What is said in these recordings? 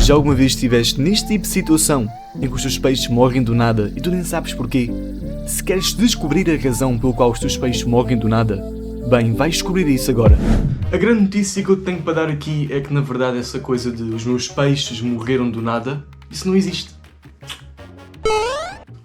Já alguma vez estiveste neste tipo de situação em que os teus peixes morrem do nada e tu nem sabes porquê? Se queres descobrir a razão pelo qual os teus peixes morrem do nada, bem, vais descobrir isso agora. A grande notícia que eu tenho para dar aqui é que na verdade essa coisa de os meus peixes morreram do nada, isso não existe.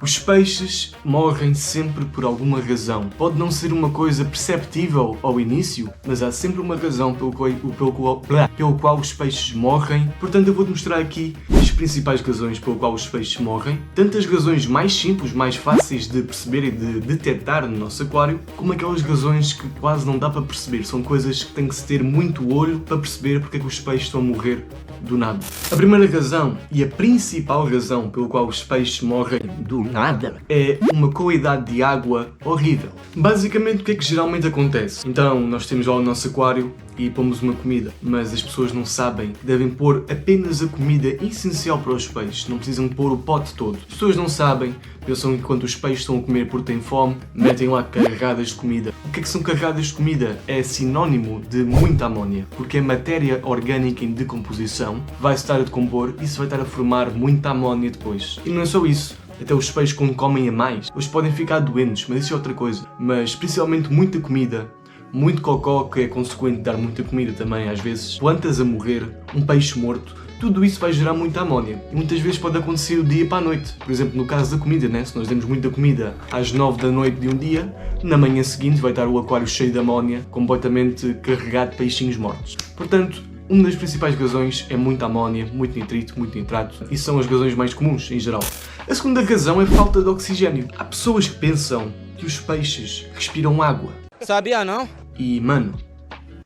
Os peixes morrem sempre por alguma razão. Pode não ser uma coisa perceptível ao início, mas há sempre uma razão pelo qual os peixes morrem. Portanto, eu vou-te mostrar aqui as principais razões pelo qual os peixes morrem. Tanto as razões mais simples, mais fáceis de perceber e de detectar no nosso aquário, como aquelas razões que quase não dá para perceber. São coisas que tem que se ter muito olho para perceber porque é que os peixes estão a morrer do nada. A primeira razão e a principal razão pelo qual os peixes morrem do nada é uma qualidade de água horrível. Basicamente, o que é que geralmente acontece? Então, nós temos lá o nosso aquário e pomos uma comida, mas as pessoas não sabem, devem pôr apenas a comida essencial para os peixes, não precisam pôr o pote todo. As pessoas não sabem, pensam que enquanto os peixes estão a comer porque têm fome, metem lá carregadas de comida. O que é que são carregadas de comida? É sinónimo de muita amónia, porque é matéria orgânica em decomposição, vai-se estar a decompor e isso vai estar a formar muita amónia depois. E não é só isso. Até os peixes, quando comem a mais, eles podem ficar doentes, mas isso é outra coisa. Mas principalmente muita comida, muito cocó, que é consequente de dar muita comida também, às vezes, plantas a morrer, um peixe morto, tudo isso vai gerar muita amónia. E muitas vezes pode acontecer do dia para a noite. Por exemplo, no caso da comida, né? Se nós demos muita comida às 9 da noite de um dia, na manhã seguinte vai estar o aquário cheio de amónia, completamente carregado de peixinhos mortos. Portanto, uma das principais razões é muita amónia, muito nitrito, muito nitrato, e são as razões mais comuns, em geral. A segunda razão é falta de oxigênio. Há pessoas que pensam que os peixes respiram água. Sabia não? E, mano,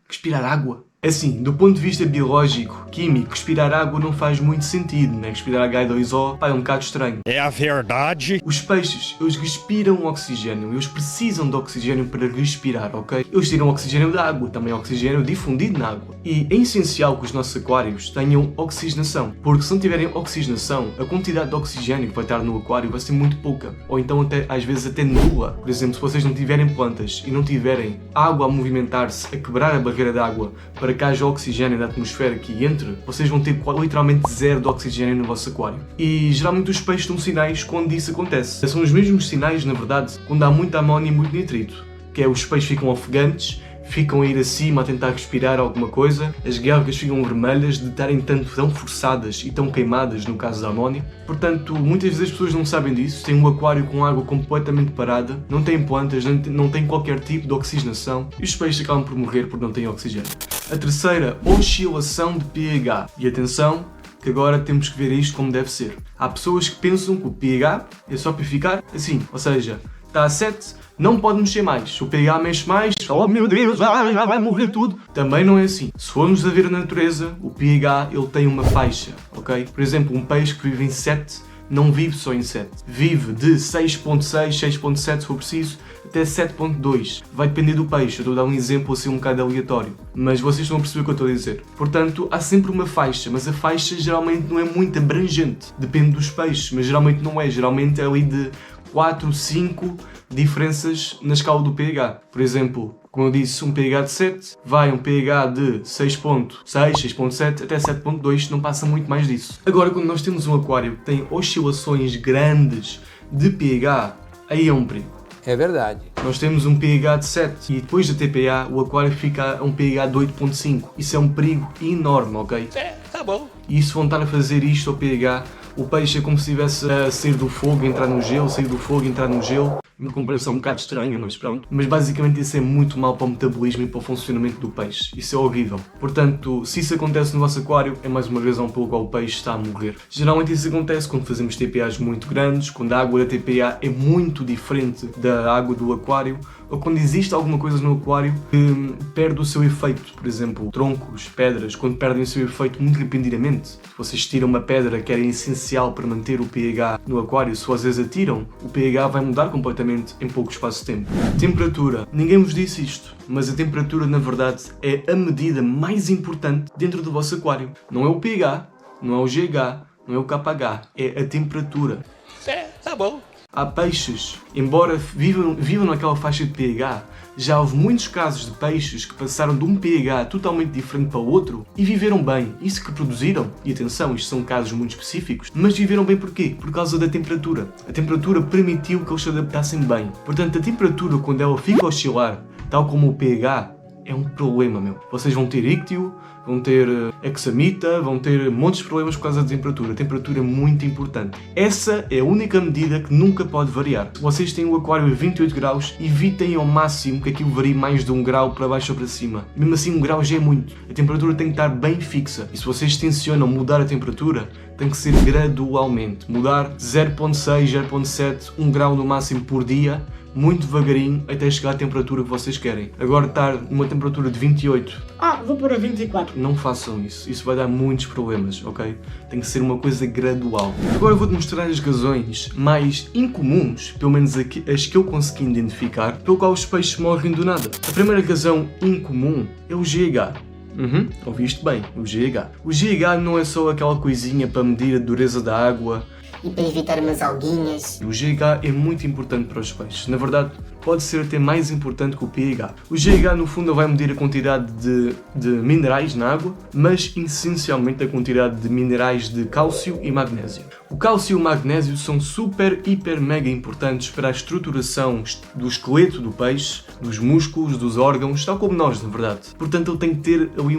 respirar água? Assim, do ponto de vista biológico, químico, respirar água não faz muito sentido, né? Respirar H2O, pá, é um bocado estranho. É a verdade. Os peixes, eles respiram oxigênio, eles precisam de oxigênio para respirar, ok? Eles tiram oxigênio da água, também oxigênio difundido na água. E é essencial que os nossos aquários tenham oxigenação, porque se não tiverem oxigenação, a quantidade de oxigênio que vai estar no aquário vai ser muito pouca, ou então até, às vezes até nula. Por exemplo, se vocês não tiverem plantas e não tiverem água a movimentar-se, a quebrar a barreira de água para que haja oxigênio na atmosfera que entre, vocês vão ter literalmente zero de oxigênio no vosso aquário. E geralmente os peixes dão sinais quando isso acontece. São os mesmos sinais, na verdade, quando há muita amónia e muito nitrito, que é os peixes ficam ofegantes, ficam a ir acima a tentar respirar alguma coisa, as guelgas ficam vermelhas de estarem tão forçadas e tão queimadas no caso da amónia. Portanto, muitas vezes as pessoas não sabem disso, têm um aquário com água completamente parada, não têm plantas, não têm qualquer tipo de oxigenação e os peixes acabam por morrer porque não têm oxigênio. A terceira, oscilação de pH. E atenção, que agora temos que ver isto como deve ser. Há pessoas que pensam que o pH é só para ficar assim, ou seja, está a 7, não pode mexer mais. Se o pH mexe mais, oh meu Deus, vai morrer tudo. Também não é assim. Se formos a ver a natureza, o pH ele tem uma faixa, ok? Por exemplo, um peixe que vive em 7 não vive só em 7. Vive de 6.6, 6.7 se for preciso, até 7.2. Vai depender do peixe. Eu estou a dar um exemplo assim um bocado aleatório. Mas vocês estão a perceber o que eu estou a dizer. Portanto, há sempre uma faixa, mas a faixa geralmente não é muito abrangente. Depende dos peixes, mas geralmente não é. Geralmente é ali de 4, 5 diferenças na escala do pH. Por exemplo, como eu disse, um pH de 7 vai um pH de 6.6, 6.7 até 7.2, não passa muito mais disso. Agora, quando nós temos um aquário que tem oscilações grandes de pH, aí é um perigo. É verdade. Nós temos um pH de 7 e depois da TPA o aquário fica a um pH de 8.5. Isso é um perigo enorme, ok? Tá bom. E se vão estar a fazer isto ao pH, o peixe é como se estivesse a sair do fogo, entrar no gelo, sair do fogo, entrar no gelo. Uma comparação um bocado estranha, mas pronto. Mas basicamente isso é muito mau para o metabolismo e para o funcionamento do peixe. Isso é horrível. Portanto, se isso acontece no vosso aquário, é mais uma razão pelo qual o peixe está a morrer. Geralmente isso acontece quando fazemos TPAs muito grandes, quando a água da TPA é muito diferente da água do aquário, ou quando existe alguma coisa no aquário que perde o seu efeito. Por exemplo, troncos, pedras, quando perdem o seu efeito muito repentinamente. Se vocês tiram uma pedra que era essencial para manter o pH no aquário, se vocês a tiram, o pH vai mudar completamente em pouco espaço de tempo. Temperatura. Ninguém vos disse isto, mas a temperatura na verdade é a medida mais importante dentro do vosso aquário. Não é o pH, não é o GH, não é o KH, é a temperatura. Tá bom. Há peixes, embora vivam naquela faixa de pH, já houve muitos casos de peixes que passaram de um pH totalmente diferente para o outro e viveram bem. Isso que produziram, e atenção, isto são casos muito específicos, mas viveram bem porquê? Por causa da temperatura. A temperatura permitiu que eles se adaptassem bem. Portanto, a temperatura, quando ela fica a oscilar, tal como o pH, é um problema, meu. Vocês vão ter íctio, vão ter ecsamita, vão ter montes de problemas por causa da temperatura. A temperatura é muito importante. Essa é a única medida que nunca pode variar. Se vocês têm o aquário a 28 graus, evitem ao máximo que aquilo varie mais de 1 grau para baixo ou para cima. Mesmo assim, 1 grau já é muito. A temperatura tem que estar bem fixa. E se vocês tencionam mudar a temperatura, tem que ser gradualmente. Mudar 0.6, 0.7, 1 grau no máximo por dia, muito devagarinho, até chegar à temperatura que vocês querem. Agora estar numa temperatura de 28... vou pôr a 24. Não façam isso. Isso vai dar muitos problemas, ok? Tem que ser uma coisa gradual. Agora vou-te mostrar as razões mais incomuns, pelo menos as que eu consegui identificar, pelo qual os peixes morrem do nada. A primeira razão incomum é o GH. Ouviste bem, o GH. O GH não é só aquela coisinha para medir a dureza da água E para evitar umas alguinhas. O GH é muito importante para os peixes. Na verdade, pode ser até mais importante que o pH. O GH, no fundo, vai medir a quantidade de minerais na água, mas essencialmente a quantidade de minerais de cálcio e magnésio. O cálcio e o magnésio são super, hiper, mega importantes para a estruturação do esqueleto do peixe, dos músculos, dos órgãos, tal como nós, na verdade. Portanto, ele tem que ter ali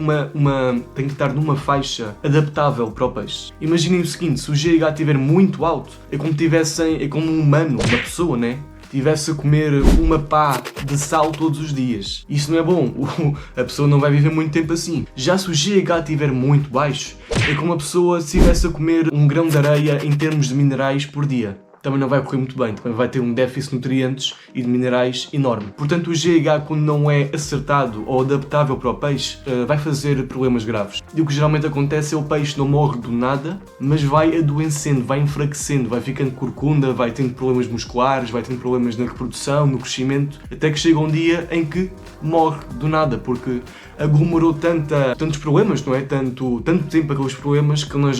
tem que estar numa faixa adaptável para o peixe. Imaginem o seguinte, se o GH estiver muito alto, é como um humano, uma pessoa, né? Tivesse a comer uma pá de sal todos os dias. Isso não é bom, a pessoa não vai viver muito tempo assim. Já se o GH estiver muito baixo, é como a pessoa se estivesse a comer um grão de areia em termos de minerais por dia. Também não vai correr muito bem, também vai ter um déficit de nutrientes e de minerais enorme. Portanto, o GH, quando não é acertado ou adaptável para o peixe, vai fazer problemas graves. E o que geralmente acontece é o peixe não morre do nada, mas vai adoecendo, vai enfraquecendo, vai ficando corcunda, vai tendo problemas musculares, vai tendo problemas na reprodução, no crescimento, até que chega um dia em que morre do nada, porque aglomerou tantos problemas, não é? Tanto tempo aqueles problemas que ele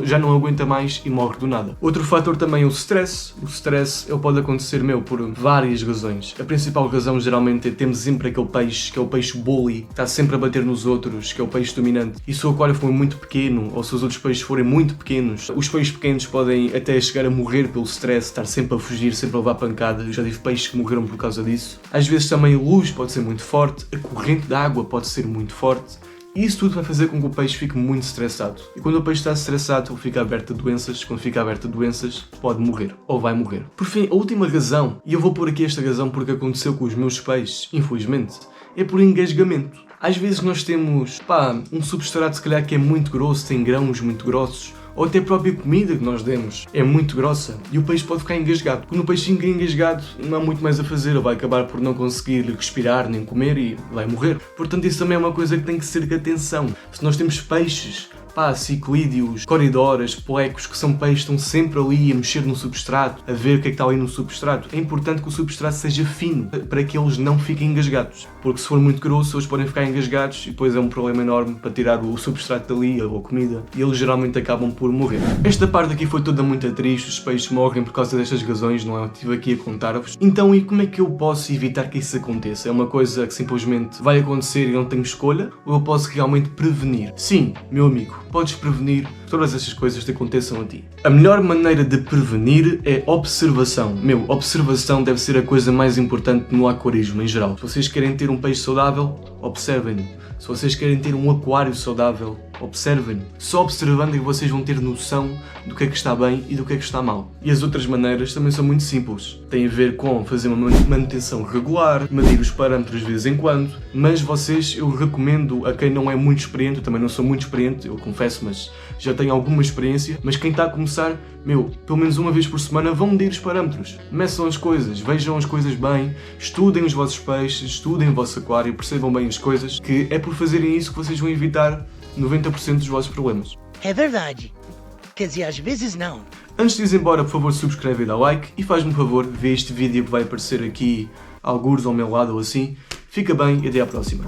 já não aguenta mais e morre do nada. Outro fator também é o stress. O stress ele pode acontecer por várias razões. A principal razão geralmente é termos sempre aquele peixe, que é o peixe bully, que está sempre a bater nos outros, que é o peixe dominante. E se o aquário for muito pequeno, ou se os outros peixes forem muito pequenos, os peixes pequenos podem até chegar a morrer pelo stress, estar sempre a fugir, sempre a levar pancada. Eu já tive peixes que morreram por causa disso. Às vezes também a luz pode ser muito forte, a corrente da água pode ser muito forte. E isso tudo vai fazer com que o peixe fique muito estressado. E quando o peixe está estressado, ele fica aberto a doenças. Quando fica aberto a doenças, pode morrer. Ou vai morrer. Por fim, a última razão, e eu vou pôr aqui esta razão porque aconteceu com os meus peixes, infelizmente, é por engasgamento. Às vezes nós temos, um substrato se calhar que é muito grosso, tem grãos muito grossos, ou até a própria comida que nós demos é muito grossa e o peixe pode ficar engasgado. Quando o peixe fica engasgado, não há muito mais a fazer, ele vai acabar por não conseguir respirar nem comer e vai morrer. Portanto, isso também é uma coisa que tem que ser de atenção. Se nós temos peixes, ciclídeos, coridoras, plecos, que são peixes que estão sempre ali a mexer no substrato, a ver o que é que está ali no substrato, é importante que o substrato seja fino para que eles não fiquem engasgados. Porque se for muito grosso, eles podem ficar engasgados e depois é um problema enorme para tirar o substrato dali, ou a comida, e eles geralmente acabam por morrer. Esta parte aqui foi toda muito triste, os peixes morrem por causa destas razões, não é? Eu estive aqui a contar-vos. Então, e como é que eu posso evitar que isso aconteça? É uma coisa que simplesmente vai acontecer e não tenho escolha? Ou eu posso realmente prevenir? Sim, meu amigo, podes prevenir todas estas coisas que aconteçam a ti. A melhor maneira de prevenir é observação. Observação deve ser a coisa mais importante no aquarismo em geral. Se vocês querem ter um peixe saudável, observem-no. Se vocês querem ter um aquário saudável, observem-no. Só observando é que vocês vão ter noção do que é que está bem e do que é que está mal. E as outras maneiras também são muito simples. Tem a ver com fazer uma manutenção regular, medir os parâmetros de vez em quando, mas eu recomendo a quem não é muito experiente, eu também não sou muito experiente, eu confesso, mas já tenho alguma experiência, mas quem está a começar, pelo menos uma vez por semana vão medir os parâmetros, meçam as coisas, vejam as coisas bem, estudem os vossos peixes, estudem o vosso aquário, percebam bem as coisas, que é por fazerem isso que vocês vão evitar 90% dos vossos problemas. É verdade. Quer dizer, às vezes não. Antes de ir embora, por favor, subscreve e dá like e faz-me um favor, vê este vídeo que vai aparecer aqui algures ao meu lado ou assim. Fica bem e até à próxima.